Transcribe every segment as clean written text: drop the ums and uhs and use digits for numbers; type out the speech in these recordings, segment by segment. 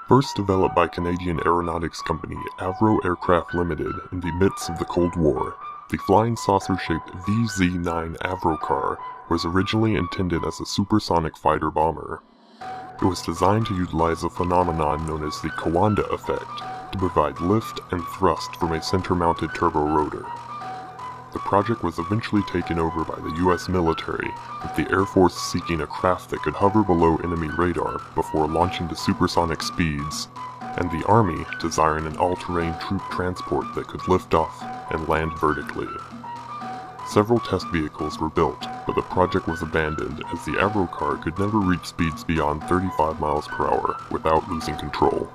First developed by Canadian aeronautics company Avro Aircraft Limited in the midst of the Cold War, the flying saucer-shaped VZ-9 Avrocar was originally intended as a supersonic fighter bomber. It was designed to utilize a phenomenon known as the Coanda effect to provide lift and thrust from a center-mounted turbo rotor. The project was eventually taken over by the US military, with the Air Force seeking a craft that could hover below enemy radar before launching to supersonic speeds, and the Army desiring an all-terrain troop transport that could lift off and land vertically. Several test vehicles were built, but the project was abandoned as the Avrocar could never reach speeds beyond 35 miles per hour without losing control.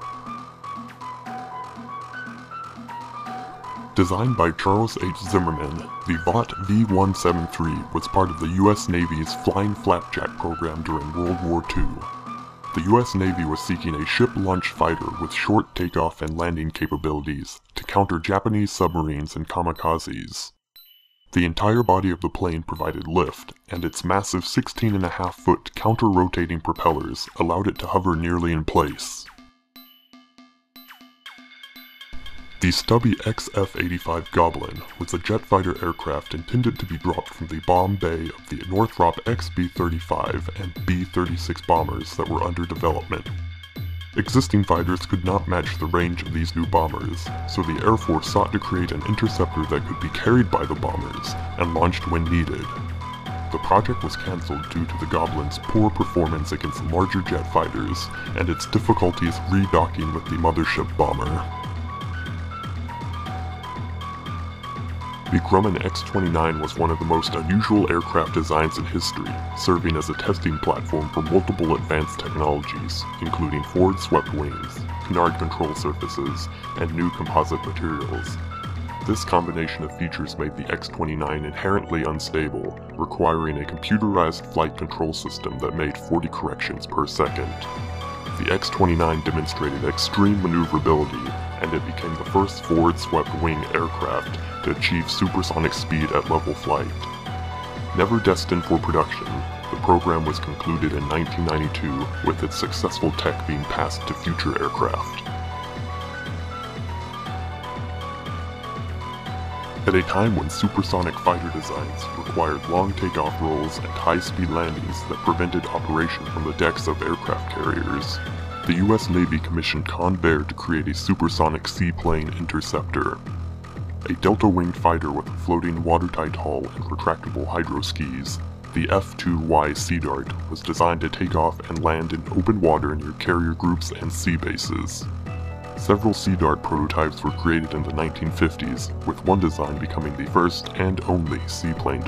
Designed by Charles H. Zimmerman, the Vought V-173 was part of the U.S. Navy's Flying Flapjack program during World War II. The U.S. Navy was seeking a ship-launched fighter with short takeoff and landing capabilities to counter Japanese submarines and kamikazes. The entire body of the plane provided lift, and its massive 16.5-foot counter-rotating propellers allowed it to hover nearly in place. The stubby XF-85 Goblin was a jet fighter aircraft intended to be dropped from the bomb bay of the Northrop XB-35 and B-36 bombers that were under development. Existing fighters could not match the range of these new bombers, so the Air Force sought to create an interceptor that could be carried by the bombers and launched when needed. The project was cancelled due to the Goblin's poor performance against larger jet fighters and its difficulties redocking with the mothership bomber. The Grumman X-29 was one of the most unusual aircraft designs in history, serving as a testing platform for multiple advanced technologies, including forward-swept wings, canard control surfaces, and new composite materials. This combination of features made the X-29 inherently unstable, requiring a computerized flight control system that made 40 corrections per second. The X-29 demonstrated extreme maneuverability, and it became the first forward-swept wing aircraft to achieve supersonic speed at level flight. Never destined for production, the program was concluded in 1992 with its successful tech being passed to future aircraft. At a time when supersonic fighter designs required long takeoff rolls and high-speed landings that prevented operation from the decks of aircraft carriers, the US Navy commissioned Covair to create a supersonic seaplane interceptor. A delta-winged fighter with a floating watertight hull and retractable hydroskis, the F2Y Sea Dart was designed to take off and land in open water near carrier groups and sea bases. Several Sea Dart prototypes were created in the 1950s, with one design becoming the first and only seaplane